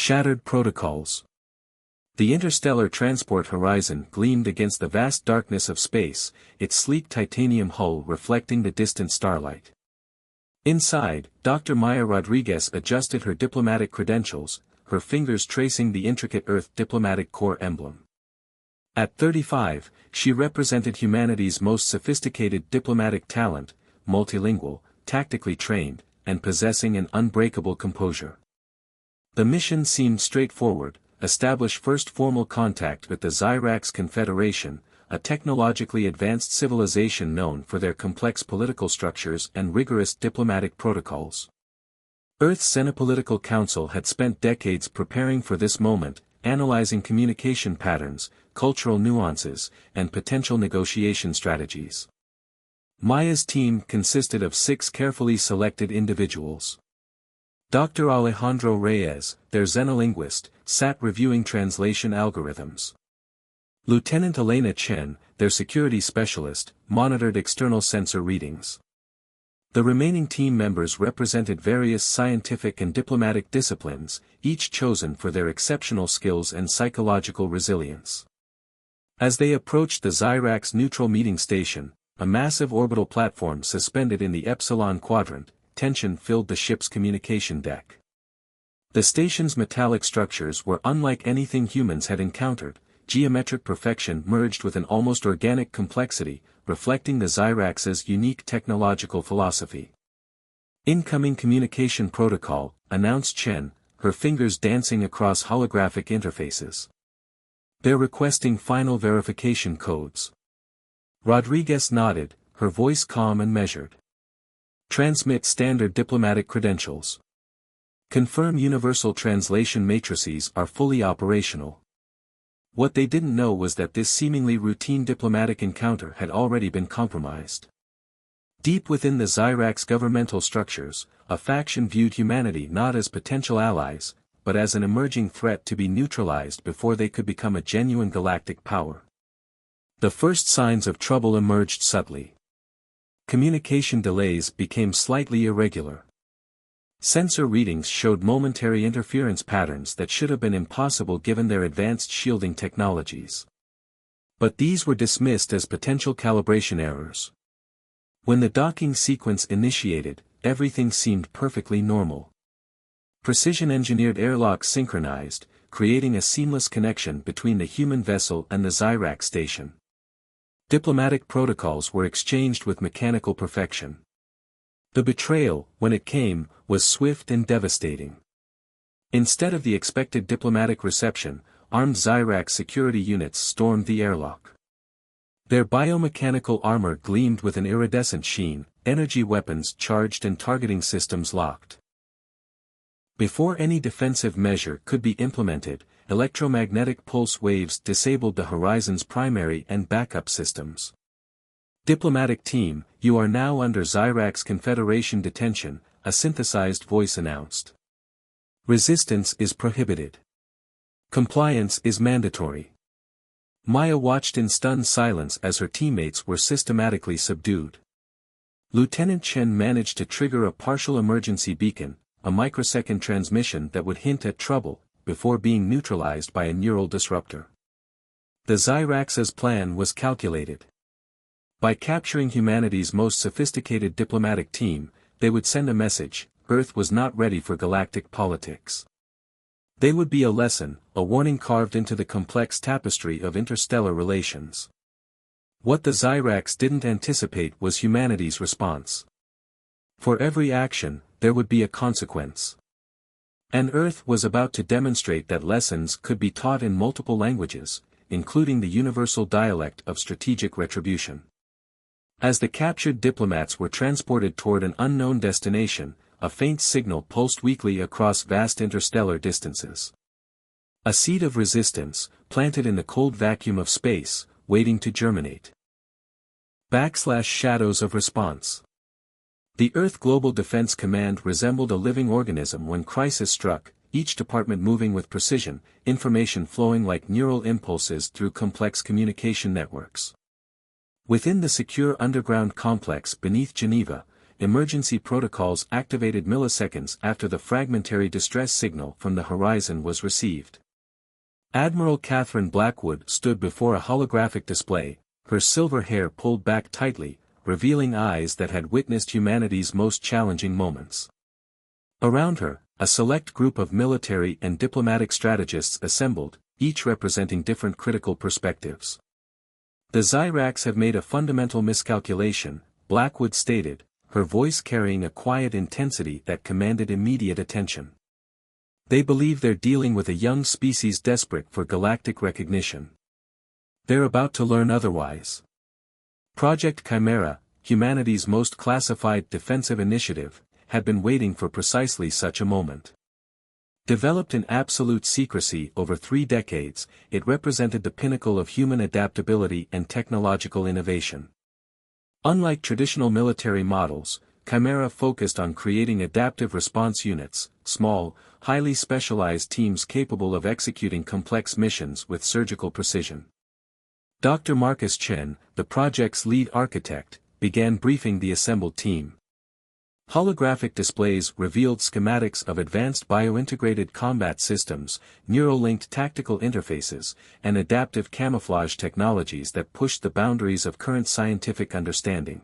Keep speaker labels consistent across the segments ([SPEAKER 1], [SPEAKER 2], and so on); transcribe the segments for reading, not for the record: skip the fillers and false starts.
[SPEAKER 1] Shattered protocols. The interstellar transport horizon gleamed against the vast darkness of space, its sleek titanium hull reflecting the distant starlight. Inside, Dr. Maya Rodriguez adjusted her diplomatic credentials, her fingers tracing the intricate Earth Diplomatic Corps emblem. At 35, she represented humanity's most sophisticated diplomatic talent, multilingual, tactically trained, and possessing an unbreakable composure. The mission seemed straightforward: establish first formal contact with the Xyrax Confederation, a technologically advanced civilization known for their complex political structures and rigorous diplomatic protocols. Earth's Xenopolitical Council had spent decades preparing for this moment, analyzing communication patterns, cultural nuances, and potential negotiation strategies. Maya's team consisted of 6 carefully selected individuals. Dr. Alejandro Reyes, their xenolinguist, sat reviewing translation algorithms. Lieutenant Elena Chen, their security specialist, monitored external sensor readings. The remaining team members represented various scientific and diplomatic disciplines, each chosen for their exceptional skills and psychological resilience. As they approached the Xyrax neutral meeting station, a massive orbital platform suspended in the Epsilon Quadrant, tension filled the ship's communication deck. The station's metallic structures were unlike anything humans had encountered, geometric perfection merged with an almost organic complexity, reflecting the Xyrax's unique technological philosophy. Incoming communication protocol, announced Chen, her fingers dancing across holographic interfaces. They're requesting final verification codes. Rodriguez nodded, her voice calm and measured. Transmit standard diplomatic credentials. Confirm universal translation matrices are fully operational. What they didn't know was that this seemingly routine diplomatic encounter had already been compromised. Deep within the Xyrax governmental structures, a faction viewed humanity not as potential allies, but as an emerging threat to be neutralized before they could become a genuine galactic power. The first signs of trouble emerged subtly. Communication delays became slightly irregular. Sensor readings showed momentary interference patterns that should have been impossible given their advanced shielding technologies. But these were dismissed as potential calibration errors. When the docking sequence initiated, everything seemed perfectly normal. Precision-engineered airlocks synchronized, creating a seamless connection between the human vessel and the Xyrax station. Diplomatic protocols were exchanged with mechanical perfection. The betrayal, when it came, was swift and devastating. Instead of the expected diplomatic reception, armed Xyrax security units stormed the airlock. Their biomechanical armor gleamed with an iridescent sheen, energy weapons charged and targeting systems locked. Before any defensive measure could be implemented, electromagnetic pulse waves disabled the horizon's primary and backup systems. Diplomatic team, you are now under Xyrax Confederation detention, a synthesized voice announced. Resistance is prohibited. Compliance is mandatory. Maya watched in stunned silence as her teammates were systematically subdued. Lieutenant Chen managed to trigger a partial emergency beacon, a microsecond transmission that would hint at trouble, before being neutralized by a neural disruptor. The Xyrax's plan was calculated. By capturing humanity's most sophisticated diplomatic team, they would send a message: Earth was not ready for galactic politics. They would be a lesson, a warning carved into the complex tapestry of interstellar relations. What the Xyrax didn't anticipate was humanity's response. For every action, there would be a consequence. And Earth was about to demonstrate that lessons could be taught in multiple languages, including the universal dialect of strategic retribution. As the captured diplomats were transported toward an unknown destination, a faint signal pulsed weakly across vast interstellar distances. A seed of resistance, planted in the cold vacuum of space, waiting to germinate. Shadows of response. The Earth Global Defense Command resembled a living organism when crisis struck, each department moving with precision, information flowing like neural impulses through complex communication networks. Within the secure underground complex beneath Geneva, emergency protocols activated milliseconds after the fragmentary distress signal from the horizon was received. Admiral Catherine Blackwood stood before a holographic display, her silver hair pulled back tightly, revealing eyes that had witnessed humanity's most challenging moments. Around her, a select group of military and diplomatic strategists assembled, each representing different critical perspectives. "The Xyrax have made a fundamental miscalculation," Blackwood stated, her voice carrying a quiet intensity that commanded immediate attention. "They believe they're dealing with a young species desperate for galactic recognition. They're about to learn otherwise." Project Chimera, humanity's most classified defensive initiative, had been waiting for precisely such a moment. Developed in absolute secrecy over 3 decades, it represented the pinnacle of human adaptability and technological innovation. Unlike traditional military models, Chimera focused on creating adaptive response units, small, highly specialized teams capable of executing complex missions with surgical precision. Dr. Marcus Chen, the project's lead architect, began briefing the assembled team. Holographic displays revealed schematics of advanced biointegrated combat systems, neural-linked tactical interfaces, and adaptive camouflage technologies that pushed the boundaries of current scientific understanding.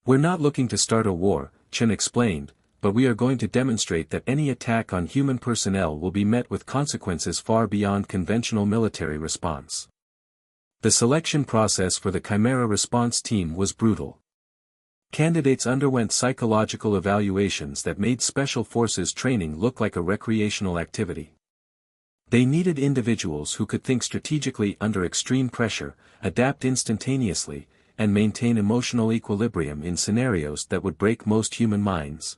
[SPEAKER 1] "We're not looking to start a war," Chen explained, "but we are going to demonstrate that any attack on human personnel will be met with consequences far beyond conventional military response." The selection process for the Chimera response team was brutal. Candidates underwent psychological evaluations that made Special Forces training look like a recreational activity. They needed individuals who could think strategically under extreme pressure, adapt instantaneously, and maintain emotional equilibrium in scenarios that would break most human minds.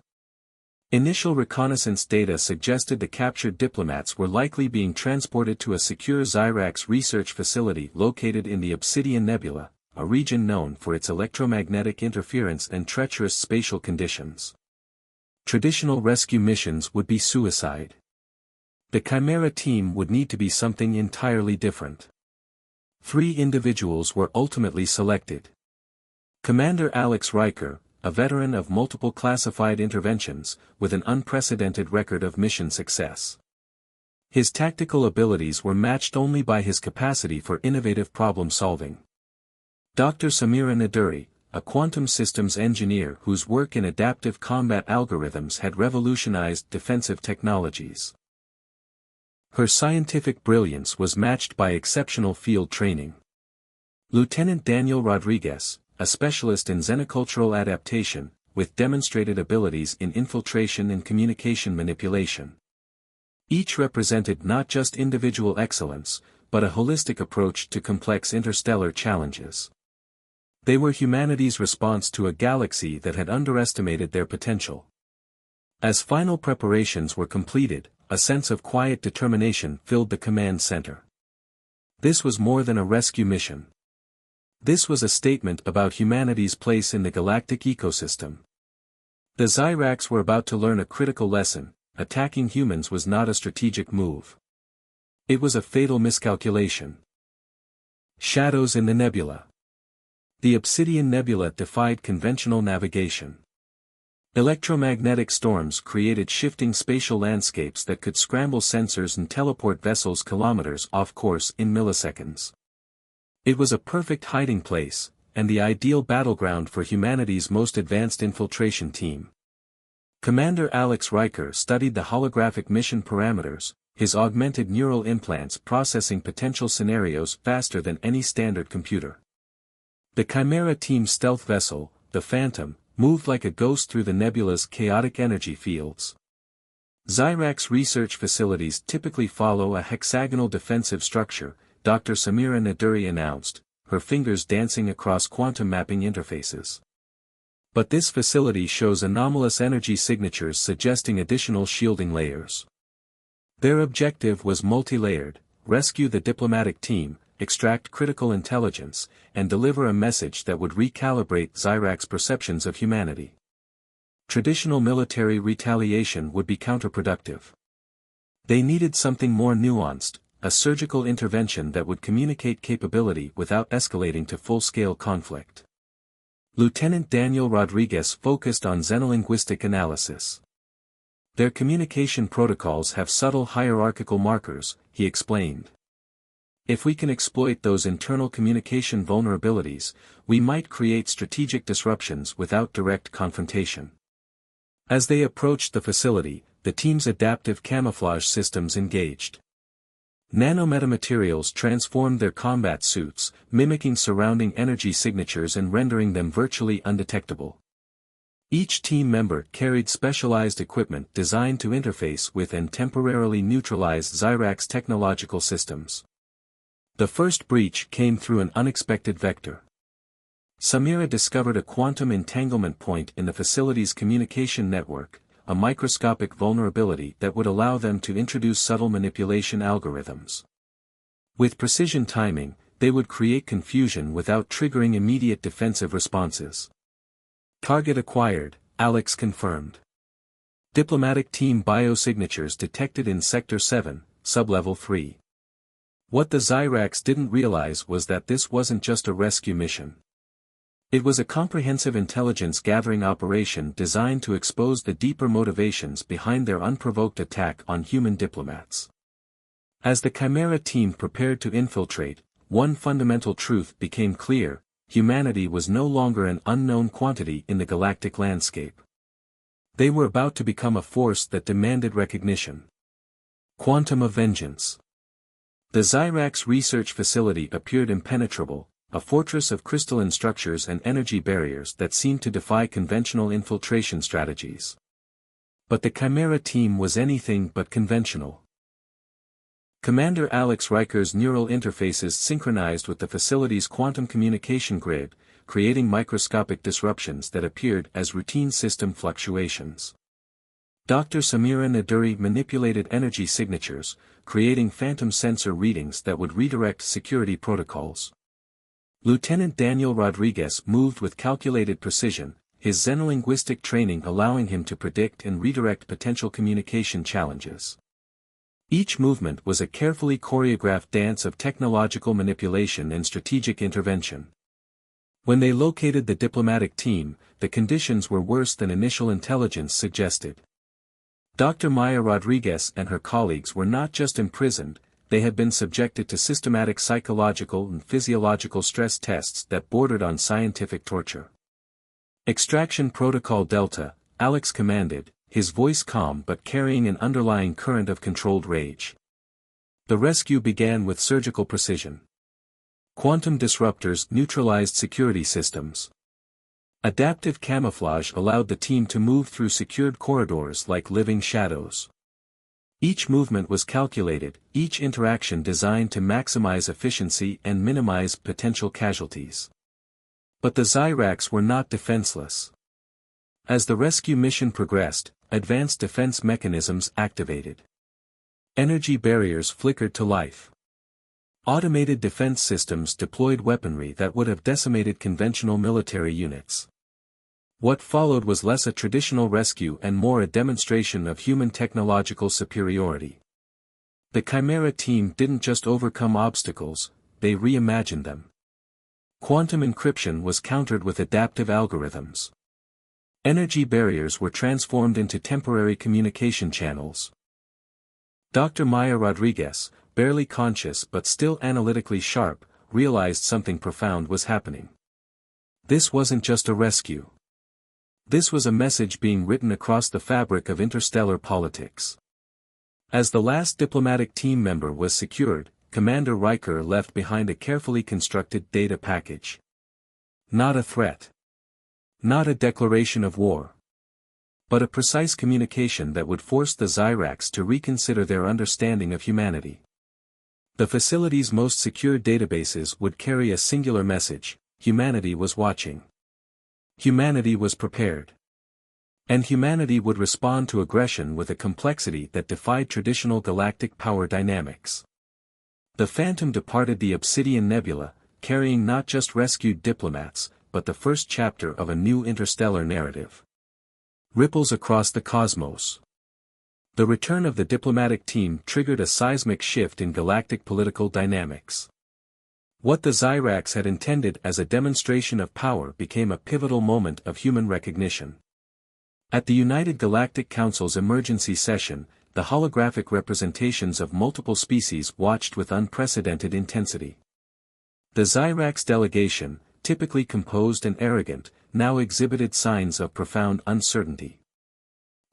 [SPEAKER 1] Initial reconnaissance data suggested the captured diplomats were likely being transported to a secure Xyrax research facility located in the Obsidian Nebula, a region known for its electromagnetic interference and treacherous spatial conditions. Traditional rescue missions would be suicide. The Chimera team would need to be something entirely different. 3 individuals were ultimately selected. Commander Alex Riker, a veteran of multiple classified interventions, with an unprecedented record of mission success. His tactical abilities were matched only by his capacity for innovative problem-solving. Dr. Samira Naduri, a quantum systems engineer whose work in adaptive combat algorithms had revolutionized defensive technologies. Her scientific brilliance was matched by exceptional field training. Lieutenant Daniel Rodriguez, a specialist in xenocultural adaptation, with demonstrated abilities in infiltration and communication manipulation. Each represented not just individual excellence, but a holistic approach to complex interstellar challenges. They were humanity's response to a galaxy that had underestimated their potential. As final preparations were completed, a sense of quiet determination filled the command center. This was more than a rescue mission. This was a statement about humanity's place in the galactic ecosystem. The Xyrax were about to learn a critical lesson: attacking humans was not a strategic move. It was a fatal miscalculation. Shadows in the nebula. The Obsidian Nebula defied conventional navigation. Electromagnetic storms created shifting spatial landscapes that could scramble sensors and teleport vessels kilometers off course in milliseconds. It was a perfect hiding place, and the ideal battleground for humanity's most advanced infiltration team. Commander Alex Riker studied the holographic mission parameters, his augmented neural implants processing potential scenarios faster than any standard computer. The Chimera team's stealth vessel, the Phantom, moved like a ghost through the nebula's chaotic energy fields. Xyrax research facilities typically follow a hexagonal defensive structure, Dr. Samira Naduri announced, her fingers dancing across quantum mapping interfaces. But this facility shows anomalous energy signatures suggesting additional shielding layers. Their objective was multi-layered: rescue the diplomatic team, extract critical intelligence, and deliver a message that would recalibrate Xyrax perceptions of humanity. Traditional military retaliation would be counterproductive. They needed something more nuanced, a surgical intervention that would communicate capability without escalating to full-scale conflict. Lieutenant Daniel Rodriguez focused on xenolinguistic analysis. Their communication protocols have subtle hierarchical markers, he explained. If we can exploit those internal communication vulnerabilities, we might create strategic disruptions without direct confrontation. As they approached the facility, the team's adaptive camouflage systems engaged. Nanometamaterials transformed their combat suits, mimicking surrounding energy signatures and rendering them virtually undetectable. Each team member carried specialized equipment designed to interface with and temporarily neutralize Zyrax technological systems. The first breach came through an unexpected vector. Samira discovered a quantum entanglement point in the facility's communication network, a microscopic vulnerability that would allow them to introduce subtle manipulation algorithms. With precision timing, they would create confusion without triggering immediate defensive responses. Target acquired, Alex confirmed. Diplomatic team biosignatures detected in Sector 7, Sublevel 3. What the Zyrax didn't realize was that this wasn't just a rescue mission. It was a comprehensive intelligence-gathering operation designed to expose the deeper motivations behind their unprovoked attack on human diplomats. As the Chimera team prepared to infiltrate, one fundamental truth became clear: humanity was no longer an unknown quantity in the galactic landscape. They were about to become a force that demanded recognition. Quantum of vengeance. The Zyrax research facility appeared impenetrable, a fortress of crystalline structures and energy barriers that seemed to defy conventional infiltration strategies. But the Chimera team was anything but conventional. Commander Alex Riker's neural interfaces synchronized with the facility's quantum communication grid, creating microscopic disruptions that appeared as routine system fluctuations. Dr. Samira Naduri manipulated energy signatures, creating phantom sensor readings that would redirect security protocols. Lieutenant Daniel Rodriguez moved with calculated precision, his xenolinguistic training allowing him to predict and redirect potential communication challenges. Each movement was a carefully choreographed dance of technological manipulation and strategic intervention. When they located the diplomatic team, the conditions were worse than initial intelligence suggested. Dr. Maya Rodriguez and her colleagues were not just imprisoned, they had been subjected to systematic psychological and physiological stress tests that bordered on scientific torture. Extraction Protocol Delta, Alex commanded, his voice calm but carrying an underlying current of controlled rage. The rescue began with surgical precision. Quantum disruptors neutralized security systems. Adaptive camouflage allowed the team to move through secured corridors like living shadows. Each movement was calculated, each interaction designed to maximize efficiency and minimize potential casualties. But the Zyrax were not defenseless. As the rescue mission progressed, advanced defense mechanisms activated. Energy barriers flickered to life. Automated defense systems deployed weaponry that would have decimated conventional military units. What followed was less a traditional rescue and more a demonstration of human technological superiority. The Chimera team didn't just overcome obstacles, they reimagined them. Quantum encryption was countered with adaptive algorithms. Energy barriers were transformed into temporary communication channels. Dr. Maya Rodriguez, barely conscious but still analytically sharp, realized something profound was happening. This wasn't just a rescue. This was a message being written across the fabric of interstellar politics. As the last diplomatic team member was secured, Commander Riker left behind a carefully constructed data package. Not a threat. Not a declaration of war. But a precise communication that would force the Zyrax to reconsider their understanding of humanity. The facility's most secure databases would carry a singular message: humanity was watching. Humanity was prepared. And humanity would respond to aggression with a complexity that defied traditional galactic power dynamics. The Phantom departed the Obsidian Nebula, carrying not just rescued diplomats, but the first chapter of a new interstellar narrative. Ripples across the cosmos. The return of the diplomatic team triggered a seismic shift in galactic political dynamics. What the Zyrax had intended as a demonstration of power became a pivotal moment of human recognition. At the United Galactic Council's emergency session, the holographic representations of multiple species watched with unprecedented intensity. The Zyrax delegation, typically composed and arrogant, now exhibited signs of profound uncertainty.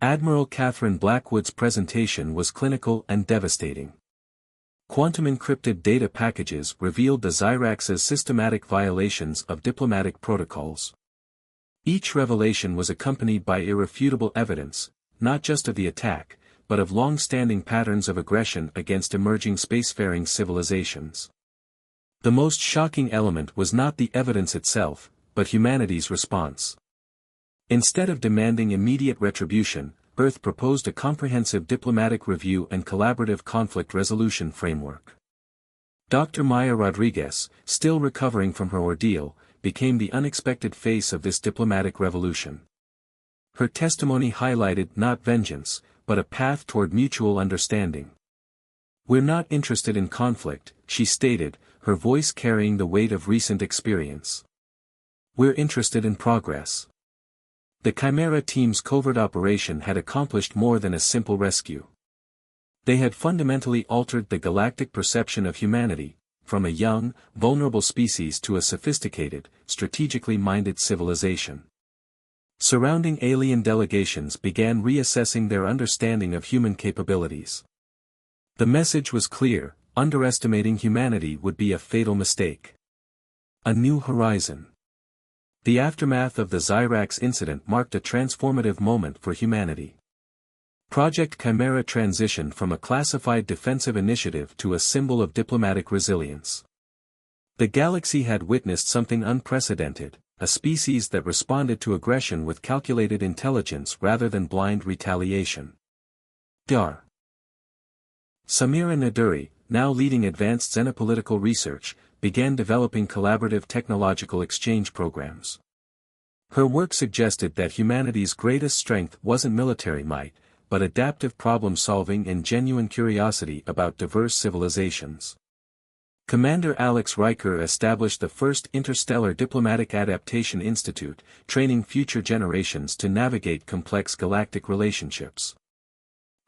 [SPEAKER 1] Admiral Catherine Blackwood's presentation was clinical and devastating. Quantum-encrypted data packages revealed the Zyrax's systematic violations of diplomatic protocols. Each revelation was accompanied by irrefutable evidence, not just of the attack, but of long-standing patterns of aggression against emerging spacefaring civilizations. The most shocking element was not the evidence itself, but humanity's response. Instead of demanding immediate retribution, Earth proposed a comprehensive diplomatic review and collaborative conflict resolution framework. Dr. Maya Rodriguez, still recovering from her ordeal, became the unexpected face of this diplomatic revolution. Her testimony highlighted not vengeance, but a path toward mutual understanding. "We're not interested in conflict," she stated, her voice carrying the weight of recent experience. "We're interested in progress." The Chimera team's covert operation had accomplished more than a simple rescue. They had fundamentally altered the galactic perception of humanity, from a young, vulnerable species to a sophisticated, strategically minded civilization. Surrounding alien delegations began reassessing their understanding of human capabilities. The message was clear: underestimating humanity would be a fatal mistake. A new horizon. The aftermath of the Zyrax incident marked a transformative moment for humanity. Project Chimera transitioned from a classified defensive initiative to a symbol of diplomatic resilience. The galaxy had witnessed something unprecedented, a species that responded to aggression with calculated intelligence rather than blind retaliation. Dar. Samira Naduri, now leading advanced xenopolitical research, began developing collaborative technological exchange programs. Her work suggested that humanity's greatest strength wasn't military might, but adaptive problem-solving and genuine curiosity about diverse civilizations. Commander Alex Riker established the first Interstellar Diplomatic Adaptation Institute, training future generations to navigate complex galactic relationships.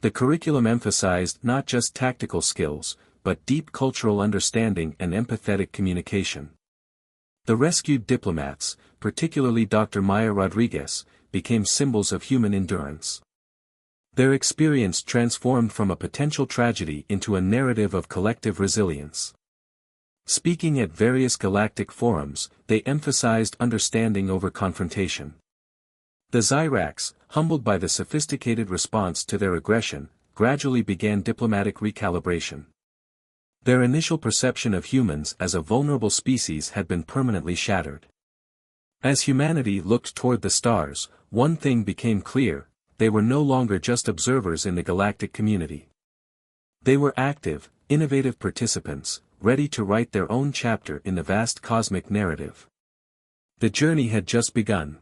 [SPEAKER 1] The curriculum emphasized not just tactical skills, but deep cultural understanding and empathetic communication. The rescued diplomats, particularly Dr. Maya Rodriguez, became symbols of human endurance. Their experience transformed from a potential tragedy into a narrative of collective resilience. Speaking at various galactic forums, they emphasized understanding over confrontation. The Zyrax, humbled by the sophisticated response to their aggression, gradually began diplomatic recalibration. Their initial perception of humans as a vulnerable species had been permanently shattered. As humanity looked toward the stars, one thing became clear: they were no longer just observers in the galactic community. They were active, innovative participants, ready to write their own chapter in the vast cosmic narrative. The journey had just begun.